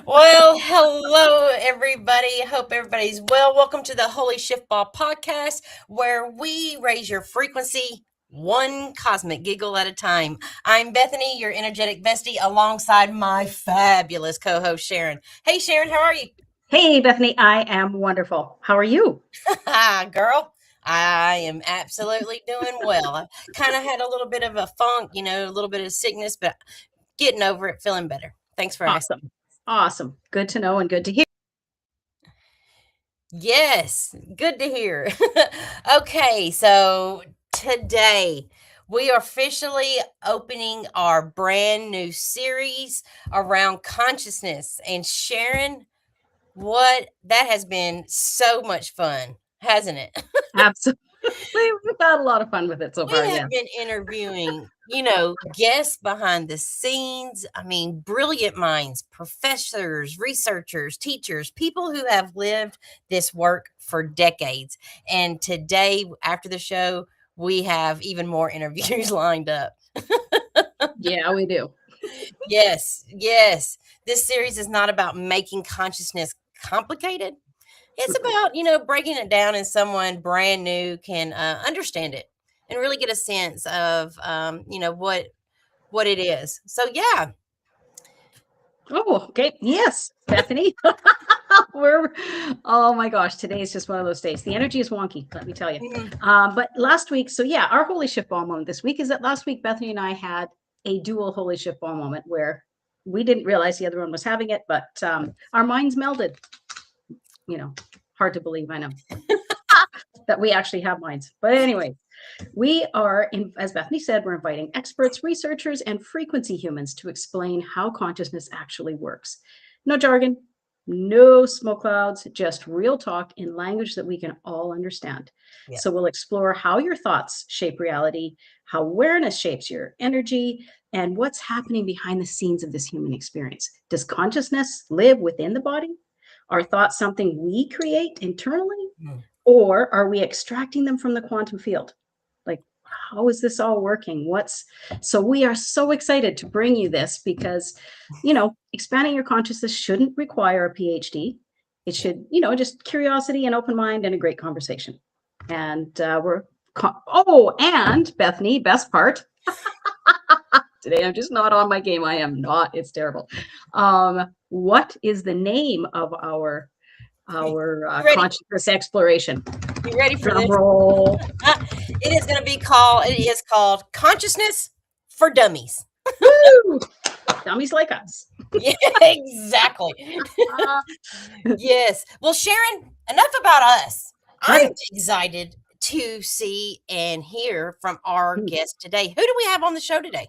Well, hello, everybody. Hope everybody's well. Welcome to the Holy Shiftball podcast, where we raise your frequency one cosmic giggle at a time. I'm Bethany, your energetic bestie, alongside my fabulous co host, Sharon. Hey, Sharon, how are you? Hey, Bethany, I am wonderful. How are you? Girl, I am absolutely doing well. I kind of had a little bit of a funk, a little bit of sickness, but getting over it, feeling better. Thanks for asking. Awesome. Awesome. Good to know and good to hear. Yes, good to hear. Okay, so today we are officially opening our brand new series around consciousness. And Sharon, what that has been so much fun, hasn't it? Absolutely. We've had a lot of fun with it so We far. have Yeah. been interviewing, guests behind the scenes. I mean, brilliant minds, professors, researchers, teachers, people who have lived this work for decades. And today, after the show, we have even more interviews lined up. Yeah, we do. Yes, yes. This series is not about making consciousness complicated. It's about, breaking it down and someone brand new can understand it and really get a sense of, what it is. So yeah. Oh, okay. Yes, Bethany. We're, oh my gosh, today is just one of those days. The energy is wonky, let me tell you. Mhm. But last week, so yeah, our Holy Shift Ball moment this week is that last week, Bethany and I had a dual Holy Shift Ball moment where we didn't realize the other one was having it, but our minds melded. Hard to believe, I know. That we actually have minds. But anyway, we are, as Bethany said, we're inviting experts, researchers, and frequency humans to explain how consciousness actually works. No jargon, no smoke clouds, just real talk in language that we can all understand. Yeah. So we'll explore how your thoughts shape reality, how awareness shapes your energy, and what's happening behind the scenes of this human experience. Does consciousness live within the body? Are thoughts something we create internally? Mm. Or are we extracting them from the quantum field? Like, how is this all working? So we are so excited to bring you this because, expanding your consciousness shouldn't require a PhD. It should, just curiosity and open mind and a great conversation. And and Bethany, best part. Today I'm just not on my game. I am not. It's terrible. What is the name of our Ready? consciousness exploration? You ready for Drum this? roll. It is called Consciousness for Dummies. Woo! Dummies like us. Yeah, exactly. Yes. Well, Sharon, enough about us. I'm Okay. excited to see and hear from our guest today. Who do we have on the show today?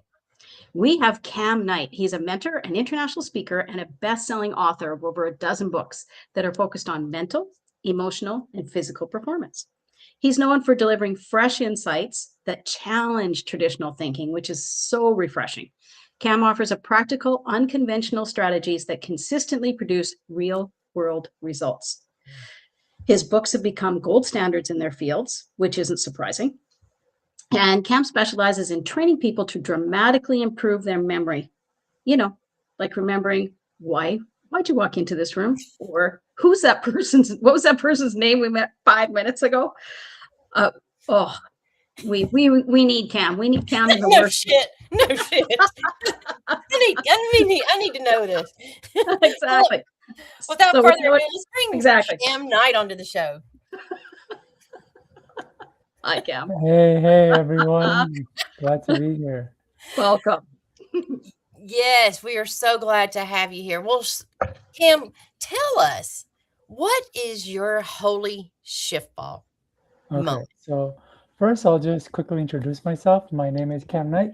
We have Kam Knight. He's a mentor, an international speaker, and a best-selling author of over a dozen books that are focused on mental, emotional, and physical performance. He's known for delivering fresh insights that challenge traditional thinking, which is so refreshing. Kam offers a practical, unconventional strategies that consistently produce real-world results. His books have become gold standards in their fields, which isn't surprising. And Kam specializes in training people to dramatically improve their memory. Like remembering why'd you walk into this room? Or what was that person's name we met 5 minutes ago? Oh, we need Kam. We need Kam in the No worst. shit. No shit. I need to know this. Exactly. Without So further ado, let's bring exactly. Kam Knight onto the show. Hi, Kam. Hey, everyone. Glad to be here. Welcome. Yes, we are so glad to have you here. Well, Kam, tell us, what is your holy shift ball Okay, moment? so first I'll just quickly introduce myself. My name is Kam Knight.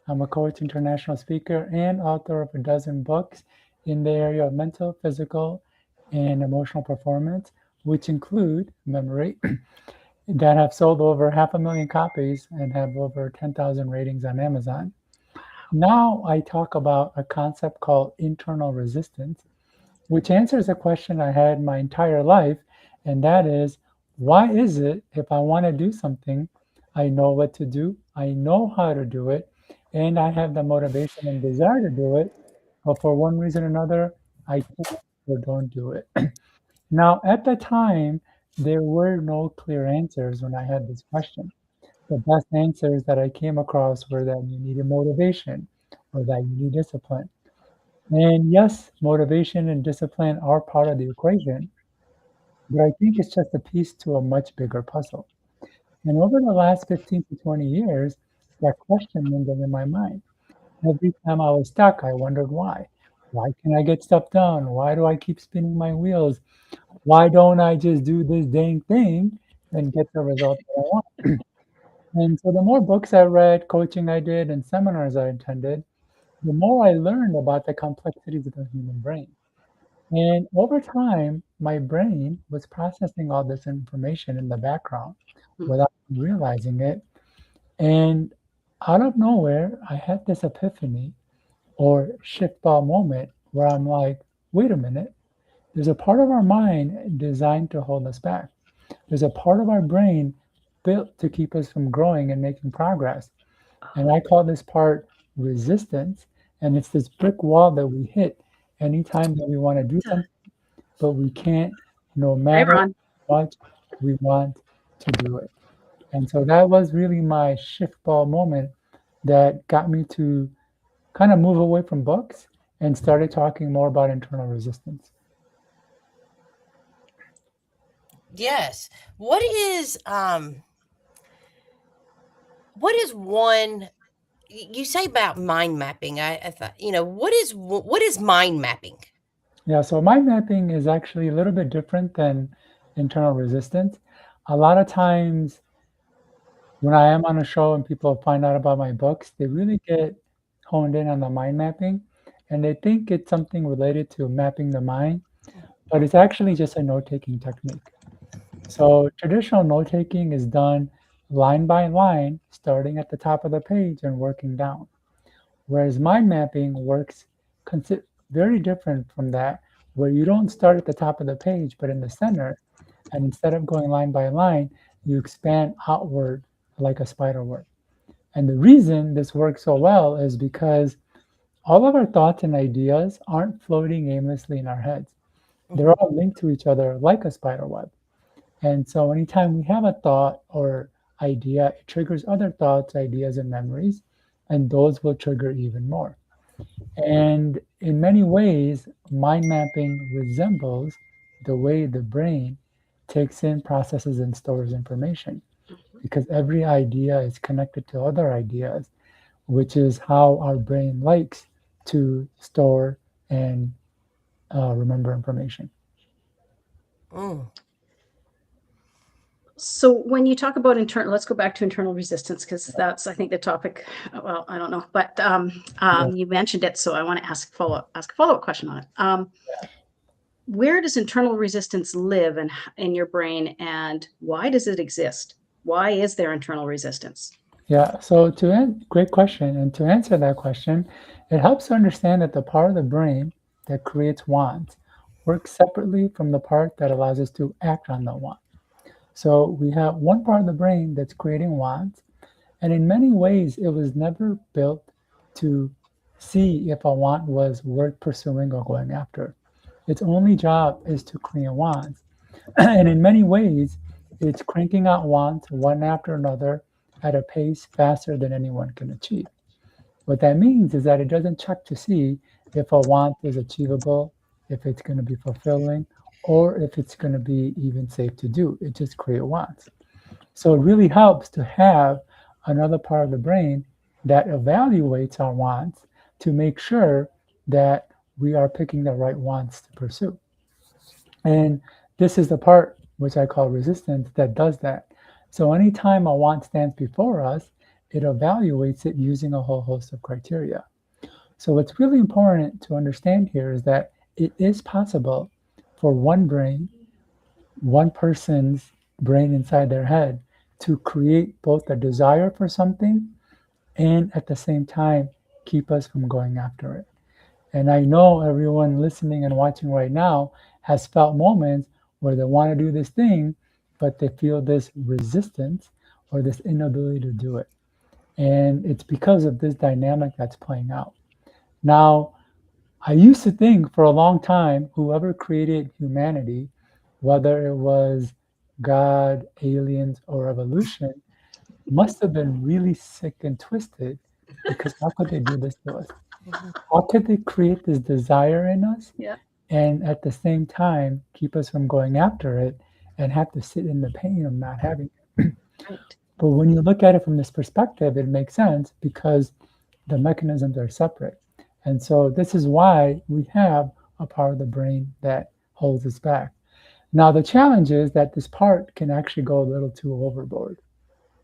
I'm a coach, international speaker, and author of a dozen books in the area of mental, physical, and emotional performance, which include memory, that have sold over 500,000 copies and have over 10,000 ratings on Amazon. Now I talk about a concept called internal resistance, which answers a question I had my entire life, and that is, why is it if I want to do something, I know what to do, I know how to do it, and I have the motivation and desire to do it, but for one reason or another, I can't or don't do it. Now, at the time, there were no clear answers when I had this question. The best answers that I came across were that you needed motivation or that you need discipline. And yes, motivation and discipline are part of the equation, but I think it's just a piece to a much bigger puzzle. And over the last 15 to 20 years, that question lingered in my mind. Every time I was stuck, I wondered why. Why can't I get stuff done? Why do I keep spinning my wheels? Why don't I just do this dang thing and get the result that I want? And so the more books I read, coaching I did, and seminars I attended, the more I learned about the complexities of the human brain. And over time, my brain was processing all this information in the background Hmm. without realizing it. And out of nowhere, I had this epiphany or shift ball moment where I'm like, wait a minute, there's a part of our mind designed to hold us back. There's a part of our brain built to keep us from growing and making progress. And I call this part resistance. And it's this brick wall that we hit anytime that we want to do something, but we can't, no Hi, matter Ron. how much we want to do it. And so that was really my shift ball moment that got me to kind of move away from books and started talking more about internal resistance. Yes. What is one you say about mind mapping? I thought, what is mind mapping? Yeah, so mind mapping is actually a little bit different than internal resistance. A lot of times when I am on a show and people find out about my books, they really get honed in on the mind mapping and they think it's something related to mapping the mind, but it's actually just a note taking technique. So traditional note taking is done line by line, starting at the top of the page and working down. Whereas mind mapping works very different from that, where you don't start at the top of the page, but in the center. And instead of going line by line, you expand outward like a spider web. And the reason this works so well is because all of our thoughts and ideas aren't floating aimlessly in our heads. They're Mhm. all linked to each other like a spider web. And so anytime we have a thought or idea, it triggers other thoughts, ideas, and memories, and those will trigger even more. And in many ways, mind mapping resembles the way the brain takes in, processes, and stores information because every idea is connected to other ideas, which is how our brain likes to store and remember information. Mm. So when you talk about internal, let's go back to internal resistance because that's, I think, the topic. Well, I don't know, but Yeah. you mentioned it, so I want to ask a follow-up question on it. Where does internal resistance live in your brain, and why does it exist? Why is there internal resistance? Yeah, so great question. And to answer that question, it helps to understand that the part of the brain that creates wants works separately from the part that allows us to act on the want. So we have one part of the brain that's creating wants, and in many ways, it was never built to see if a want was worth pursuing or going after. Its only job is to create wants. And in many ways, it's cranking out wants one after another at a pace faster than anyone can achieve. What that means is that it doesn't check to see if a want is achievable, if it's going to be fulfilling, or if it's going to be even safe to do. It just creates wants. So it really helps to have another part of the brain that evaluates our wants to make sure that we are picking the right wants to pursue. And this is the part which I call resistance that does that. So anytime a want stands before us, it evaluates it using a whole host of criteria. So what's really important to understand here is that it is possible for one person's brain inside their head to create both a desire for something and at the same time keep us from going after it. And I know everyone listening and watching right now has felt moments where they want to do this thing, but they feel this resistance or this inability to do it. And it's because of this dynamic that's playing out. Now, I used to think for a long time, whoever created humanity, whether it was God, aliens, or evolution, must have been really sick and twisted because how could they do this to us? Mhm. How could they create this desire in us Yeah. and at the same time keep us from going after it and have to sit in the pain of not having it? Right. But when you look at it from this perspective, it makes sense because the mechanisms are separate. And so this is why we have a part of the brain that holds us back. Now, the challenge is that this part can actually go a little too overboard,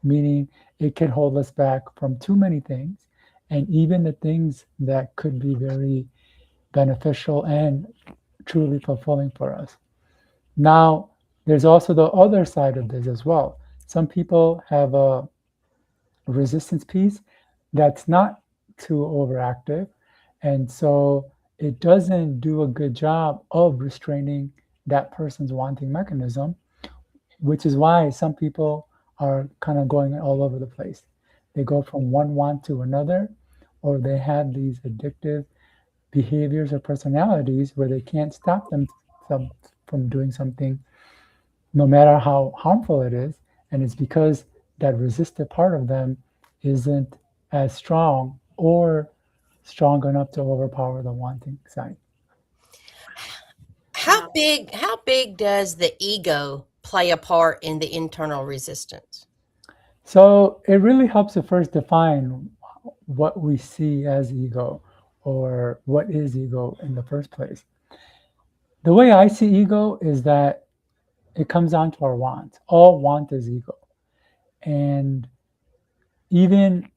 meaning it can hold us back from too many things, and even the things that could be very beneficial and truly fulfilling for us. Now, there's also the other side of this as well. Some people have a resistance piece that's not too overactive. And so it doesn't do a good job of restraining that person's wanting mechanism, which is why some people are kind of going all over the place. They go from one want to another, or they have these addictive behaviors or personalities where they can't stop them from doing something no matter how harmful it is. And it's because that resistive part of them isn't as strong or strong enough to overpower the wanting side. How Wow. big does the ego play a part in the internal resistance? So it really helps to first define what we see as ego or what is ego in the first place. The way I see ego is that it comes down to our want. All want is ego. And even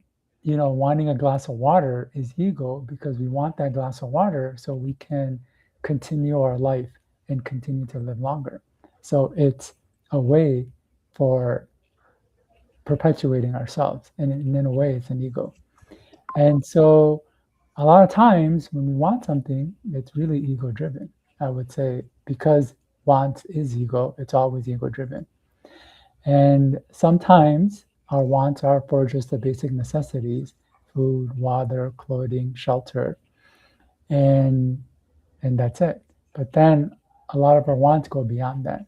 wanting a glass of water is ego because we want that glass of water so we can continue our life and continue to live longer. So it's a way for perpetuating ourselves, and in a way it's an ego. And so a lot of times when we want something, it's really ego driven, I would say, because want is ego, it's always ego driven. And sometimes our wants are for just the basic necessities: food, water, clothing, shelter, and that's it. But then a lot of our wants go beyond that.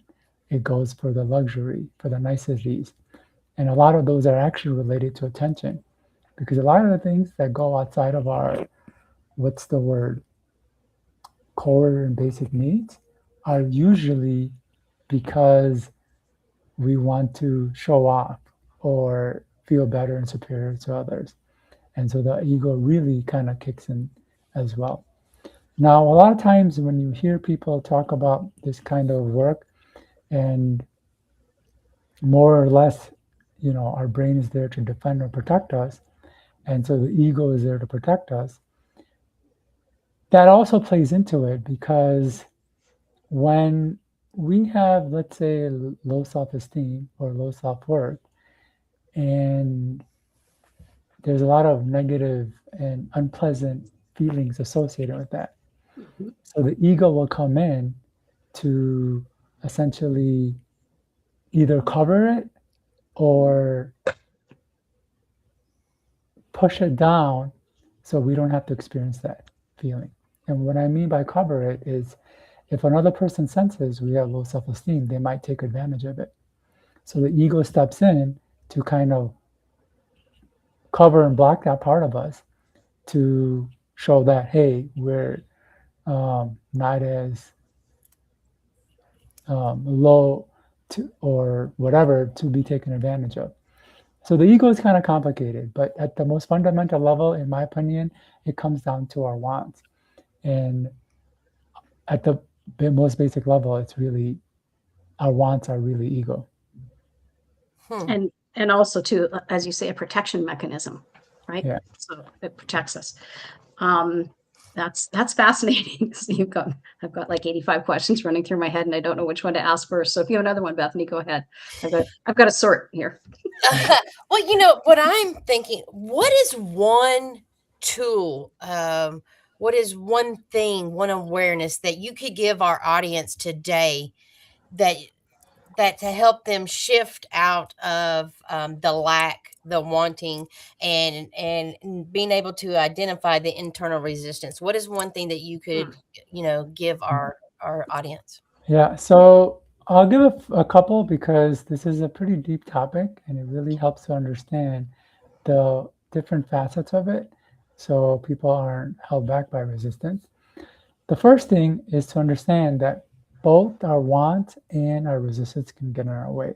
It goes for the luxury, for the niceties. And a lot of those are actually related to attention because a lot of the things that go outside of our, what's the word, core and basic needs are usually because we want to show off or feel better and superior to others. And so the ego really kind of kicks in as well. Now, a lot of times when you hear people talk about this kind of work, and more or less, our brain is there to defend or protect us, and so the ego is there to protect us, that also plays into it because when we have, let's say, low self esteem or low self worth, and there's a lot of negative and unpleasant feelings associated with that. Mhm. So the ego will come in to essentially either cover it or push it down so we don't have to experience that feeling. And what I mean by cover it is if another person senses we have low self esteem, they might take advantage of it. So the ego steps in to kind of cover and block that part of us to show that, hey, we're not as low to, or whatever, to be taken advantage of. So the ego is kind of complicated, but at the most fundamental level, in my opinion, it comes down to our wants. And at the most basic level, it's really our wants are really ego. Hmm. And also too, as you say, a protection mechanism, right? Yeah. So it protects us. Um, that's fascinating. So I've got like 85 questions running through my head, and I don't know which one to ask first. So if you have another one, Bethany, go ahead. I've got a sort here. Well, what I'm thinking, what is one tool, what is one thing, one awareness that you could give our audience today that that to help them shift out of the lack, the wanting, and being able to identify the internal resistance? What is one thing that you could, give our audience? Yeah, so I'll give a couple because this is a pretty deep topic and it really helps to understand the different facets of it so people aren't held back by resistance. The first thing is to understand that both our want and our resistance can get in our way.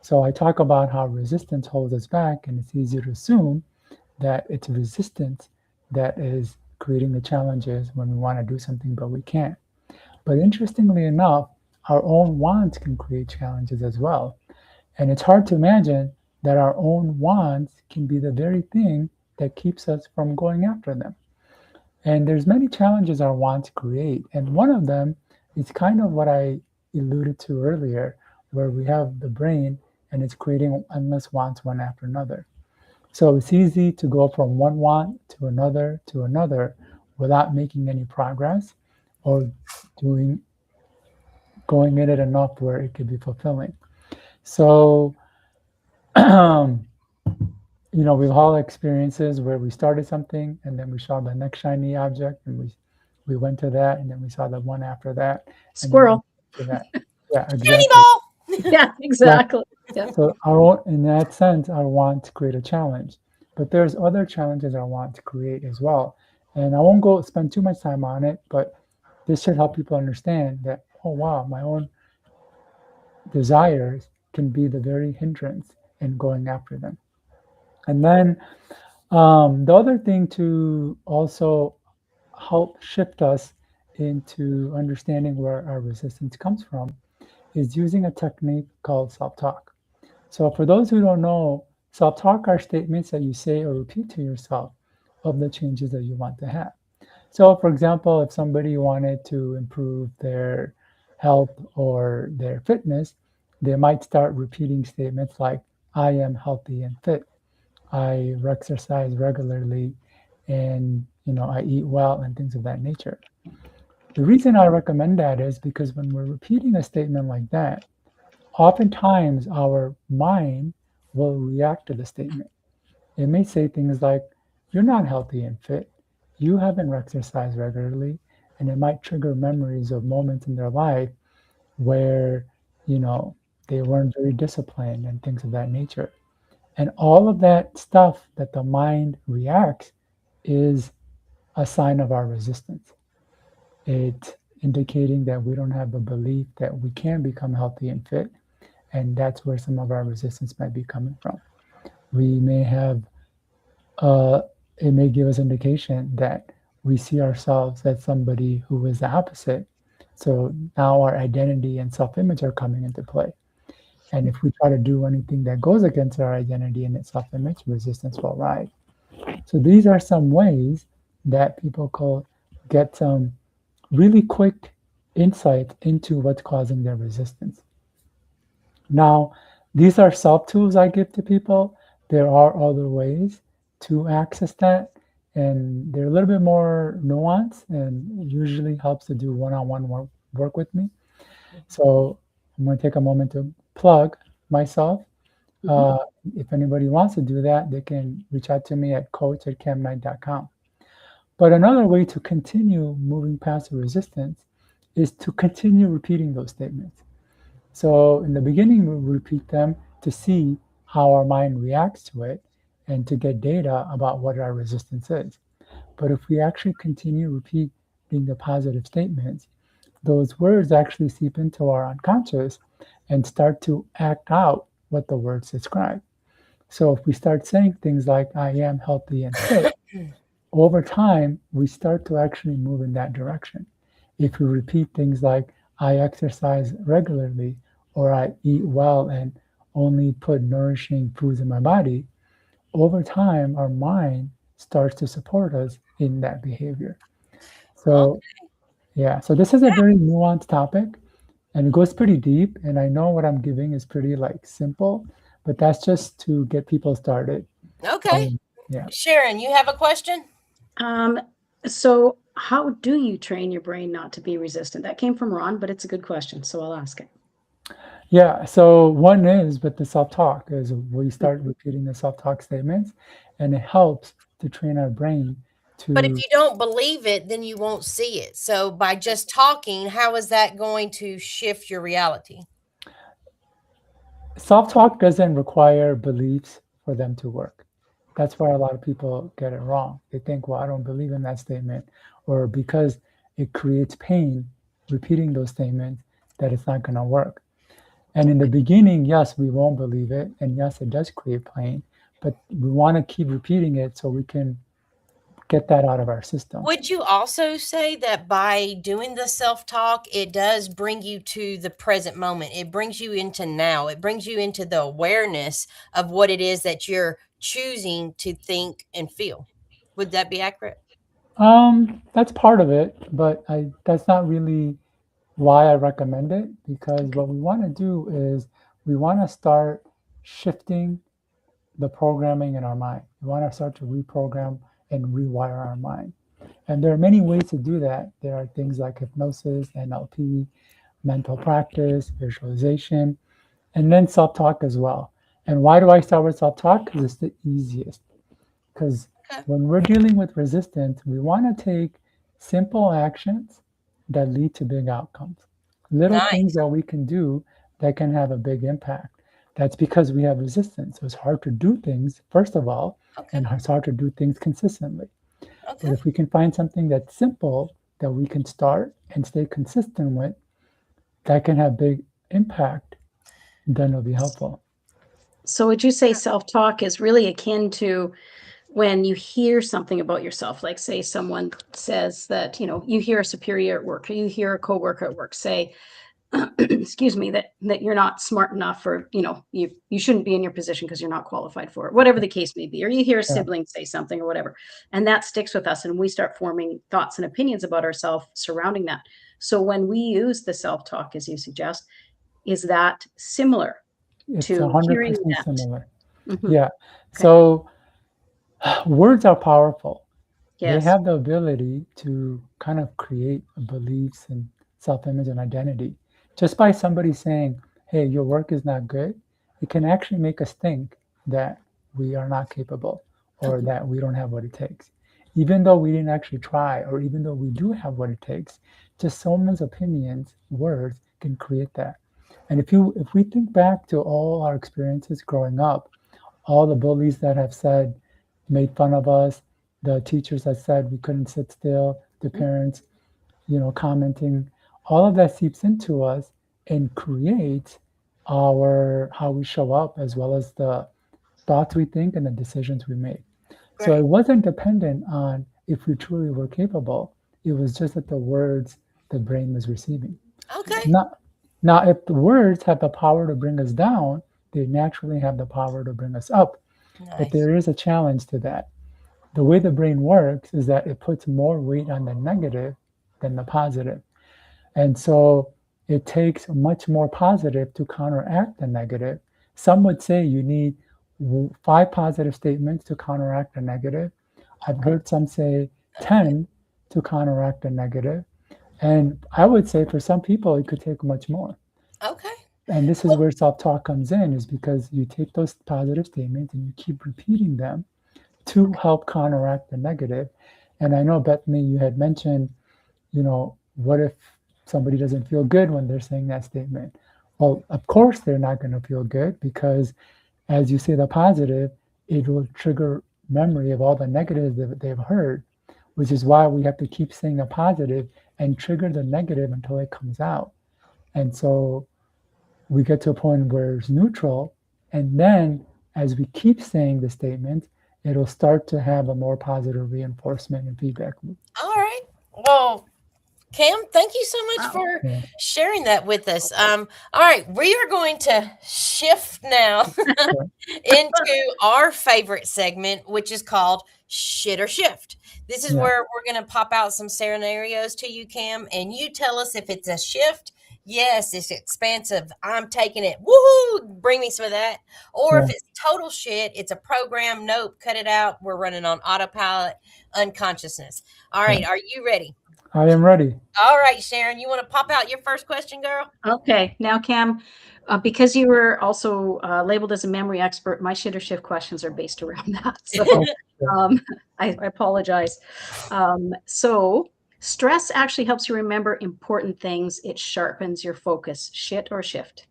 So I talk about how resistance holds us back, and it's easy to assume that it's resistance that is creating the challenges when we want to do something, but we can't. But interestingly enough, our own wants can create challenges as well. And it's hard to imagine that our own wants can be the very thing that keeps us from going after them. And there's many challenges our wants create. And one of them is kind of what I alluded to earlier, where we have the brain and it's creating endless wants one after another. So it's easy to go from one want to another without making any progress or doing going in it enough where it could be fulfilling. So, we've all experiences where we started something and then we saw the next shiny object and we went to that and then we saw the one after that and then we Squirrel. went to that. Yeah, Shiny exactly. ball. Yeah, exactly. Yeah. So our own, in that sense, our want to create a challenge, but there's other challenges I want to create as well. And I won't go spend too much time on it, but this should help people understand that, oh wow, my own desires can be the very hindrance in going after them. And then the other thing to also help shift us into understanding where our resistance comes from is using a technique called self talk. So, for those who don't know, self talk are statements that you say or repeat to yourself of the changes that you want to have. So, for example, if somebody wanted to improve their health or their fitness, they might start repeating statements like, I am healthy and fit. I exercise regularly and I eat well and things of that nature. The reason I recommend that is because when we're repeating a statement like that, oftentimes our mind will react to the statement. It may say things like, you're not healthy and fit, you haven't exercised regularly, and it might trigger memories of moments in their life where, you know, they weren't very disciplined and things of that nature. And all of that stuff that the mind reacts is a sign of our resistance. It's indicating that we don't have a belief that we can become healthy and fit. And that's where some of our resistance might be coming from. We may have, it may give us indication that we see ourselves as somebody who is the opposite. So now our identity and self image are coming into play. And if we try to do anything that goes against our identity and its self image, resistance will rise. So these are some ways that people could get some really quick insight into what's causing their resistance. Now, these are self tools I give to people. There are other ways to access that, and they're a little bit more nuanced and usually helps to do one on one work with me. So I'm going to take a moment to plug myself. Uh, if anybody wants to do that, they can reach out to me at coach@kamknight.com. But another way to continue moving past the resistance is to continue repeating those statements. So in the beginning, we repeat them to see how our mind reacts to it and to get data about what our resistance is. But if we actually continue repeating the positive statements, those words actually seep into our unconscious and start to act out what the words describe. So if we start saying things like, I am healthy and fit, over time, we start to actually move in that direction. If we repeat things like, I exercise regularly, or I eat well and only put nourishing foods in my body, over time, our mind starts to support us in that behavior. Okay. So, yeah, so this is a very nuanced topic and it goes pretty deep. And I know what I'm giving is pretty like simple, but that's just to get people started. Okay. Yeah. Sharon, you have a question? Um, so how do you train your brain not to be resistant? That came from Ron, but it's a good question, so I'll ask it. Yeah, so one is with the self-talk is we start repeating the self-talk statements, and it helps to train our brain But if to you don't believe it, then you won't see it. So by just talking, how is that going to shift your reality? self-talk doesn't require beliefs for them to work. That's where a lot of people get it wrong. They think, well, I don't believe in that statement, or because it creates pain, repeating those statements, that it's not going to work. And in the beginning, yes, we won't believe it. And yes, it does create pain, but we want to keep repeating it so we can get that out of our system. Would you also say that by doing the self-talk, it does bring you to the present moment? It brings you into now. It brings you into the awareness of what it is that you're choosing to think and feel. Would that be accurate? That's part of it, but that's not really why I recommend it, because Okay. what we want to do is we want to start shifting the programming in our mind. We want to start to reprogram and rewire our mind. And there are many ways to do that. There are things like hypnosis, NLP, mental practice, visualization, and then self talk as well. And why do I start with self talk? Because it's the easiest. Because Okay. when we're dealing with resistance, we want to take simple actions that lead to big outcomes, little things Nice. that we can do that can have a big impact. That's because we have resistance. So it's hard to do things, first of all, Okay. and it's hard to do things consistently. But Okay. if we can find something that's simple that we can start and stay consistent with, that can have big impact, then it'll be helpful. So would you say self-talk is really akin to when you hear something about yourself? Like say someone says that, you hear a superior at work, or you hear a coworker at work say, excuse me, that you're not smart enough, or you shouldn't be in your position because you're not qualified for it, whatever the case may be, or you hear a Yeah, sibling say something or whatever, and that sticks with us, and we start forming thoughts and opinions about ourselves surrounding that. So when we use the self-talk, as you suggest, is that similar it's to hearing 100% that? similar. Mhm. Yeah. Okay. So words are powerful. They Yes. have the ability to kind of create beliefs and self-image and identity. Just by somebody saying, hey, your work is not good, it can actually make us think that we are not capable or Mhm. that we don't have what it takes. Even though we didn't actually try, or even though we do have what it takes, just someone's opinions, words can create that. And if we think back to all our experiences growing up, all the bullies that have said, made fun of us, the teachers that said we couldn't sit still, the parents, commenting, all of that seeps into us and creates our how we show up as well as the thoughts we think and the decisions we make. So it Great. wasn't dependent on if we truly were capable. It was just that the words the brain was receiving. Okay. Not now, if the words have the power to bring us down, they naturally have the power to bring us up. But Nice. there is a challenge to that. The way the brain works is that it puts more weight on the negative than the positive. And so it takes much more positive to counteract the negative. Some would say you need five positive statements to counteract the negative. I've Okay. heard some say Okay. 10 to counteract the negative. And I would say for some people, it could take much more. Okay. And this is Well, where self-talk comes in, is because you take those positive statements and you keep repeating them to help counteract the negative. And I know, Bethany, you had mentioned, what if somebody doesn't feel good when they're saying that statement? Well, of course they're not going to feel good, because as you say the positive, it will trigger memory of all the negatives that they've heard, which is why we have to keep saying the positive and trigger the negative until it comes out. And so we get to a point where it's neutral. And then as we keep saying the statement, it'll start to have a more positive reinforcement and feedback loop. all right. Well, Cam, thank you so much Wow. for Yeah. sharing that with us. All right, we are going to shift now Yeah. into our favorite segment, which is called Shit or Shift. This is Yeah. where we're going to pop out some scenarios to you, Cam, and you tell us if it's a shift. Yes, it's expansive. I'm taking it. Woohoo! Bring me some of that. Or if Yeah. it's total shit, it's a program. Nope, cut it out. We're running on autopilot, unconsciousness. All Yeah. right, are you ready? I am ready. All right, Sharon, you want to pop out your first question, girl? Okay, now Cam, because you were also labeled as a memory expert, my shit or shift questions are based around that. So Oh, sure. I apologize. So stress actually helps you remember important things. It sharpens your focus. Shit or shift?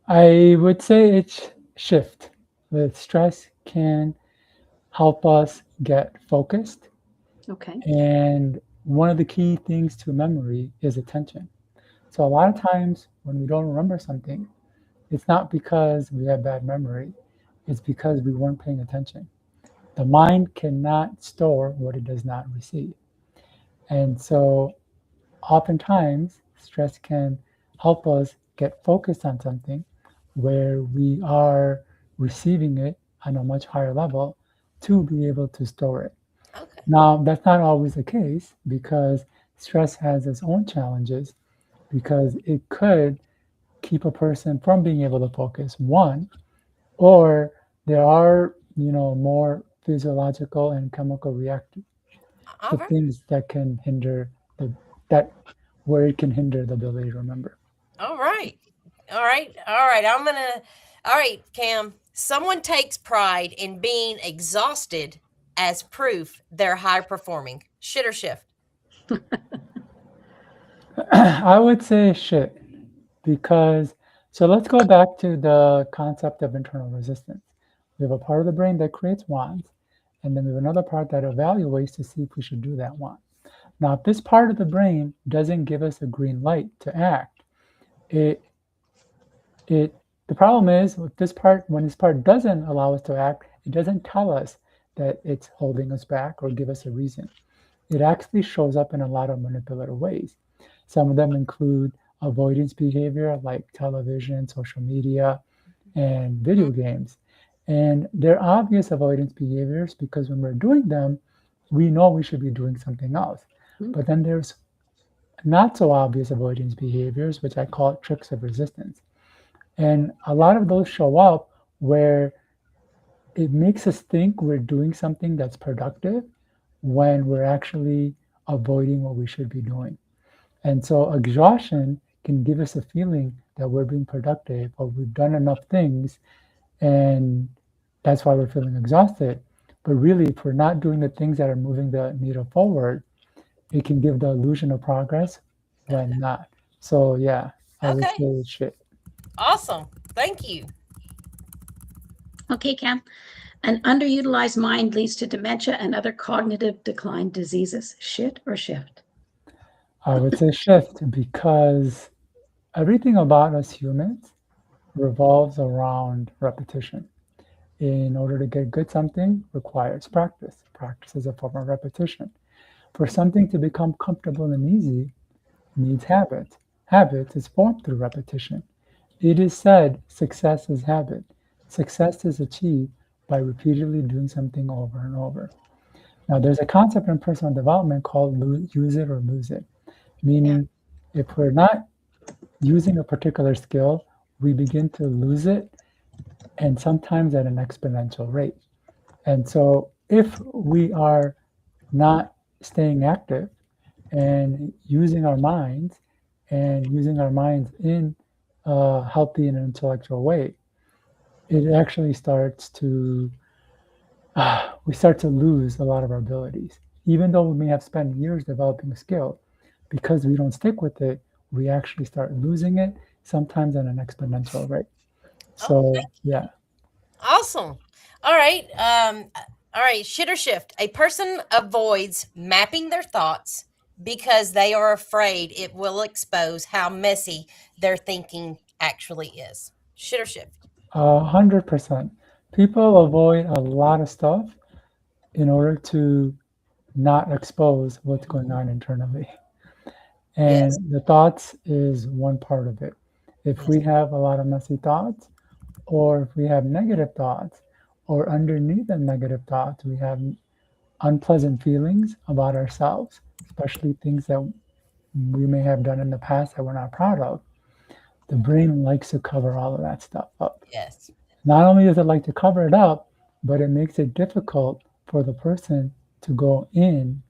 I would say it's shift. The stress can help us get focused. Okay. And one of the key things to memory is attention. So a lot of times when we don't remember something, it's not because we have bad memory, it's because we weren't paying attention. The mind cannot store what it does not receive. And so oftentimes stress can help us get focused on something where we are receiving it on a much higher level to be able to store it. Okay. Now, that's not always the case because stress has its own challenges because it could keep a person from being able to focus, one, or there are, more physiological and chemical reactive All right. things that can hinder that where it can hinder the ability to remember. All right. All right. All right. All right, Cam. Someone takes pride in being exhausted as proof they're high performing. Shit or shift? I would say shit because so let's go back to the concept of internal resistance. We have a part of the brain that creates wants, and then we have another part that evaluates to see if we should do that want. Now, if this part of the brain doesn't give us a green light to act, it it the problem is with this part, when this part doesn't allow us to act, it doesn't tell us that it's holding us back or give us a reason. It actually shows up in a lot of manipulative ways. Some of them include avoidance behavior like television, social media, and video games. And they're obvious avoidance behaviors because when we're doing them, we know we should be doing something else. But then there's not so obvious avoidance behaviors, which I call tricks of resistance. And a lot of those show up where it makes us think we're doing something that's productive when we're actually avoiding what we should be doing. And so exhaustion can give us a feeling that we're being productive or we've done enough things and that's why we're feeling exhausted. But really, if we're not doing the things that are moving the needle forward, it can give the illusion of progress when not. So yeah, I would Okay. say shit. Awesome. Thank you. Okay, Cam. An underutilized mind leads to dementia and other cognitive decline diseases. Shit or shift? I would say shift because everything about us humans revolves around repetition. In order to get good something requires practice. Practice is a form of repetition. For something to become comfortable and easy needs habit. Habit is formed through repetition. It is said success is habit. Success is achieved by repeatedly doing something over and over. Now, there's a concept in personal development called use it or lose it, Yeah. meaning if we're not using a particular skill, we begin to lose it and sometimes at an exponential rate. And so, if we are not staying active and using our minds in a healthy and intellectual way, it actually starts to we start to lose a lot of our abilities. Even though we may have spent years developing a skill, because we don't stick with it, we actually start losing it, sometimes at an exponential rate. Oh, So thank yeah, you. Awesome. All right. All right. Shit or shift. A person avoids mapping their thoughts because they are afraid it will expose how messy their thinking actually is. Shit or shift. 100%. People avoid a lot of stuff in order to not expose what's going on internally. Yes. And the thoughts is one part of it. If Yes. we have a lot of messy thoughts, or if we have negative thoughts, or underneath the negative thoughts, we have unpleasant feelings about ourselves, especially things that we may have done in the past that we're not proud of. The brain likes to cover all of that stuff up. Yes. Not only does it like to cover it up, but it makes it difficult for the person to go in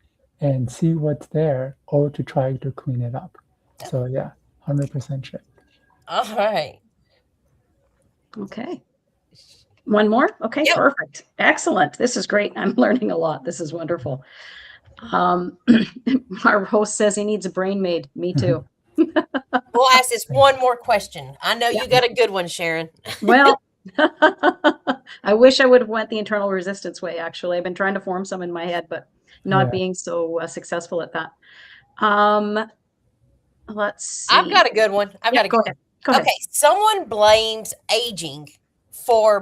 and see what's there or to try to clean it up. So yeah, 100% shift. All right. Okay. One more? Okay, Yep. perfect. Excellent. This is great. I'm learning a lot. This is wonderful. Our host says he needs a brain maid. Me too. We'll ask this one more question. I know Yeah. you got a good one, Sharon. Well, I wish I would have went the internal resistance way, actually. I've been trying to form some in my head, but not Yeah. being so successful at that. Let's see. I've got a good one. I've got a Go good ahead. one. Go ahead. Okay, someone blames aging for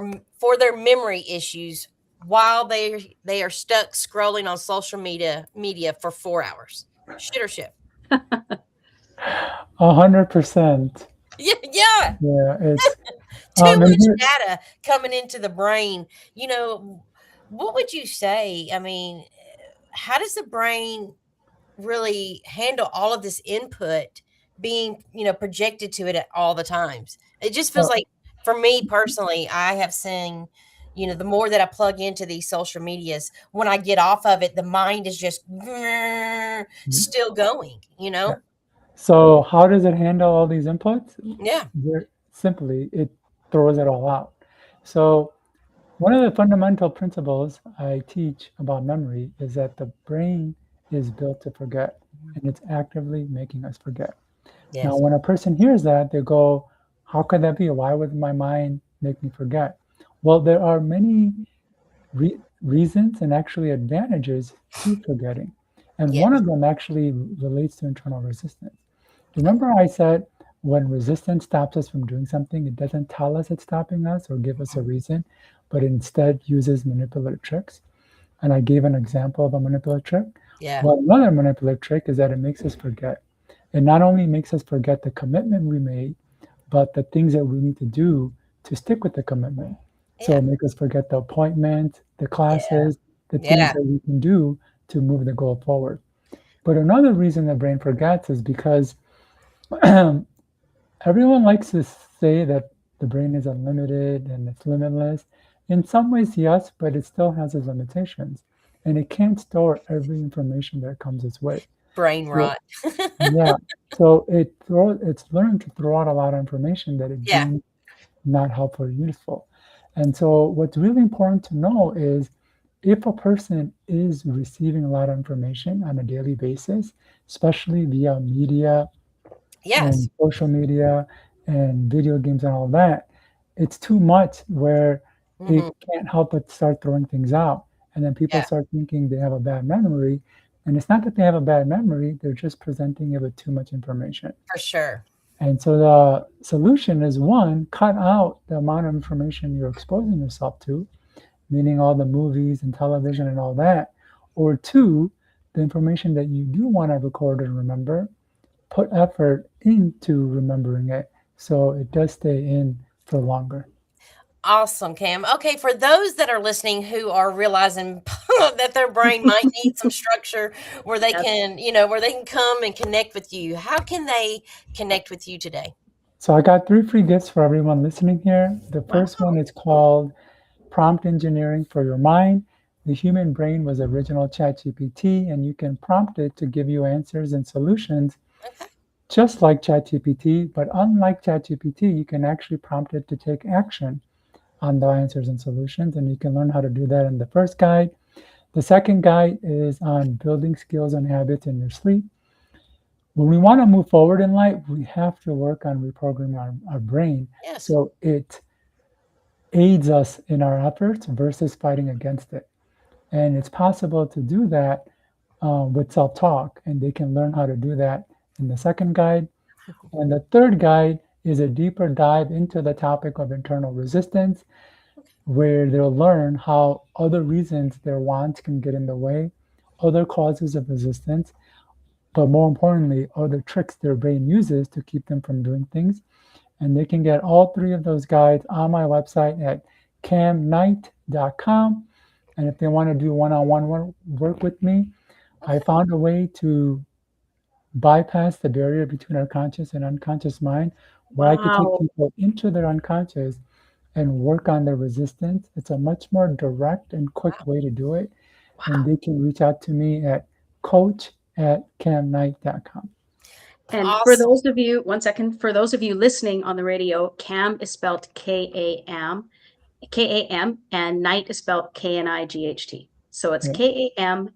their memory issues while they are stuck scrolling on social media for 4 hours. Shit or shift? 100%. Yeah, Yeah, it's too and much here, data coming into the brain. What would you say? I mean, how does the brain really handle all of this input being, projected to it at all the times? It just feels uh, like, for me personally, I have seen, the more that I plug into these social medias, when I get off of it, the mind is just still going, yeah. So how does it handle all these inputs? Yeah. Simply, it throws it all out. So one of the fundamental principles I teach about memory is that the brain is built to forget, and it's actively making us forget. Now, Yes. when a person hears that, they go, how could that be? Why would my mind make me forget? Well, there are many reasons and actually advantages to forgetting. And one Yes. of them actually relates to internal resistance. Remember, I said when resistance stops us from doing something, it doesn't tell us it's stopping us or give us a reason, but instead uses manipulative tricks. And I gave an example of a manipulative trick. Yeah. Well, another manipulative trick is that it makes us forget. It not only makes us forget the commitment we made, but the things that we need to do to stick with the commitment. So Yeah. it makes us forget the appointment, the Yeah. classes, the things Yeah. that we can do to move the goal forward. But another reason the brain forgets is because everyone likes to say that the brain is unlimited and it's limitless. In some ways, yes, but it still has its limitations. And it can't store every information that comes its way. Brain So rot. yeah, so it's learned to throw out a lot of information that it Yeah. deems not helpful or useful. And so what's really important to know is if a person is receiving a lot of information on a daily basis, especially via media Yes. and social media and video games and all that, it's too much where it Hmm. can't help but start throwing things out. And then people Yeah. start thinking they have a bad memory. And it's not that they have a bad memory, they're just presenting it with too much information. For sure. And so the solution is one, cut out the amount of information you're exposing yourself to, meaning all the movies and television and all that. Or two, the information that you do want to record and remember, put effort into remembering it so it does stay in for longer. Awesome, Cam. Okay, for those that are listening who are realizing that their brain might need some structure where they Yes. can, where they can come and connect with you, how can they connect with you today? So I got 3 free gifts for everyone listening here. The Wow. first one is called Prompt Engineering for Your Mind. The human brain was original ChatGPT, and you can prompt it to give you answers and solutions Okay. just like ChatGPT. But unlike ChatGPT, you can actually prompt it to take action on the answers and solutions, and you can learn how to do that in the first guide. The second guide is on building skills and habits in your sleep. When we want to move forward in life, we have to work on reprogramming our brain Yes. so it aids us in our efforts versus fighting against it. And it's possible to do that with self talk, and they can learn how to do that in the second guide. And the third guide is a deeper dive into the topic of internal resistance, where they'll learn how other reasons their wants can get in the way, other causes of resistance, but more importantly, other tricks their brain uses to keep them from doing things. And they can get all 3 of those guides on my website at kamknight.com. And if they want to do one-on-one work with me, I Okay. found a way to bypass the barrier between our conscious and unconscious mind, where I could take Wow. people into their unconscious and work on their resistance. It's a much more direct and quick Wow. way to do it. And Wow. they can reach out to me at coach@kamknight.com. And for Awesome. those of you, one second, for those of you listening on the radio, Kam is spelled K-A-M, and Knight is spelled K-N-I-G-H-T. So it's Yeah.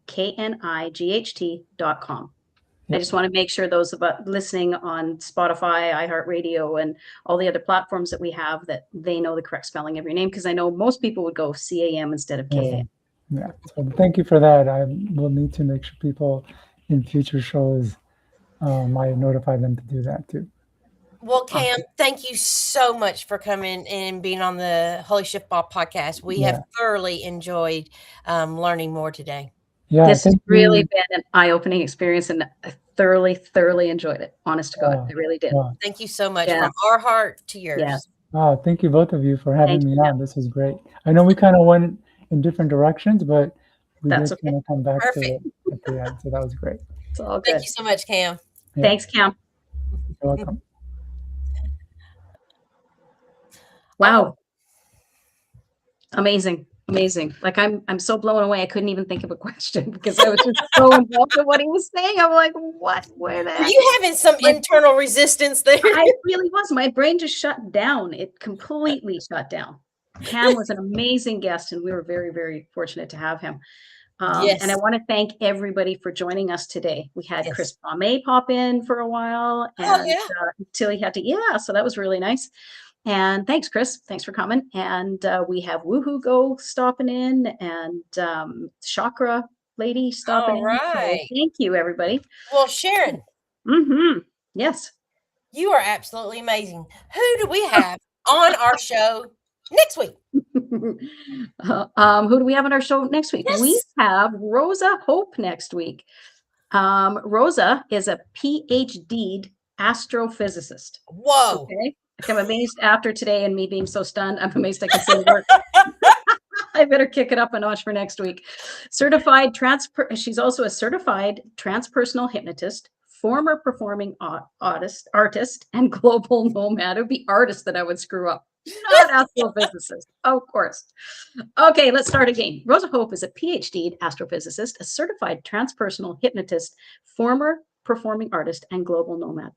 KAMKNIGHT.com. I Yep. just want to make sure those about listening on Spotify, iHeartRadio, and all the other platforms that we have, that they know the correct spelling of your name, because I know most people would go C-A-M instead of K-A-M. Yeah. So thank you for that. I will need to make sure people in future shows, I notify them to do that too. Well, Kam, thank you so much for coming and being on the Holy Shiftball podcast. We have thoroughly enjoyed learning more today. Yeah. This has Thank really you. been an eye-opening experience, and I thoroughly enjoyed it. Honest to God, I really did. Wow. Thank you so much Yeah. from our heart to yours. Yeah. Wow. Thank you both of you for having Thank me you. on. This was great. I know we kind of went in different directions, but we That's did okay. kind of come back to Perfect. it at the end. So that was great. It's all Thank good. you so much, Kam. Yeah. Thanks, Kam. You're welcome. Wow. Amazing. Like I'm so blown away. I couldn't even think of a question because I was just so involved in what he was saying. I'm like, what? Where the Were heck? you having some internal resistance there? I really was. My brain just shut down. It completely shut down. Kam was an amazing guest, and we were very fortunate to have him. Yes. And I want to thank everybody for joining us today. We had Yes. Chris Pomay pop in for a while, and until he had to, so that was really nice. And thanks, Chris. Thanks for coming. And we have Woohoo Go stopping in, and Chakra Lady stopping All in. So right. thank you, everybody. Well, Sharon, Yes. you are absolutely amazing. Who do we have on our show next week? Who do we have on our show next week? Yes. We have Rosa Hope next week. Rosa is a PhD'd astrophysicist. Whoa. Okay. I'm amazed after today and me being so stunned. I'm amazed I can say the word. I better kick it up a notch for next week. She's also a certified transpersonal hypnotist, former performing artist, and global nomad. It would be artist that I would screw up, not astrophysicist, of course. Okay, let's start again. Rosa Hope is a PhD astrophysicist, a certified transpersonal hypnotist, former performing artist, and global nomad.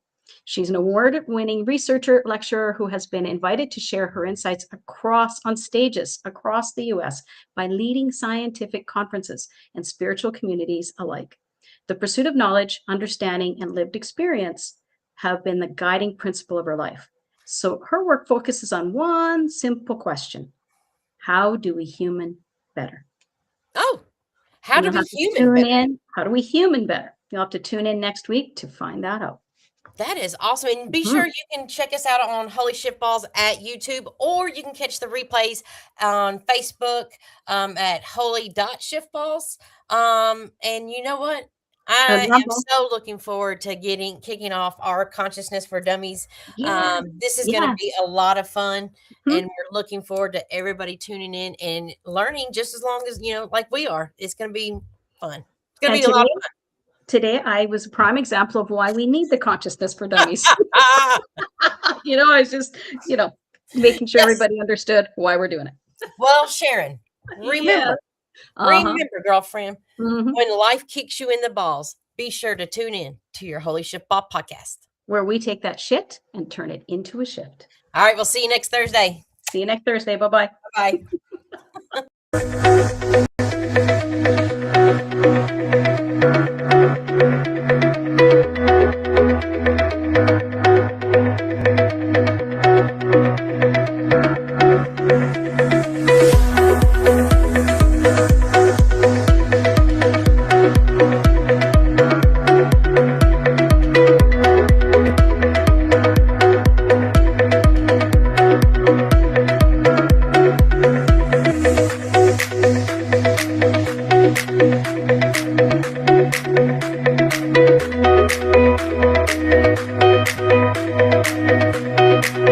She's an award-winning researcher, lecturer who has been invited to share her insights on stages across the U.S. by leading scientific conferences and spiritual communities alike. The pursuit of knowledge, understanding, and lived experience have been the guiding principle of her life. So her work focuses on one simple question: how do we human better? Oh, how do we human better? How do we human better? You'll have to tune in next week to find that out. That is awesome. And be sure you can check us out on Holy Shiftballs at YouTube, or you can catch the replays on Facebook at holy.shiftballs. And you know what? I am so looking forward to kicking off our Consciousness for Dummies. This is going to be a lot of fun, and we're looking forward to everybody tuning in and learning just as long as, like we are. It's going to be fun. It's going to be a lot of fun. Today, I was a prime example of why we need the Consciousness for Dummies. I was just, making sure everybody understood why we're doing it. Well, Sharon, remember, girlfriend, when life kicks you in the balls, be sure to tune in to your Holy Shiftball podcast, where we take that shit and turn it into a shift. All right, we'll see you next Thursday. See you next Thursday. Bye-bye. Bye-bye.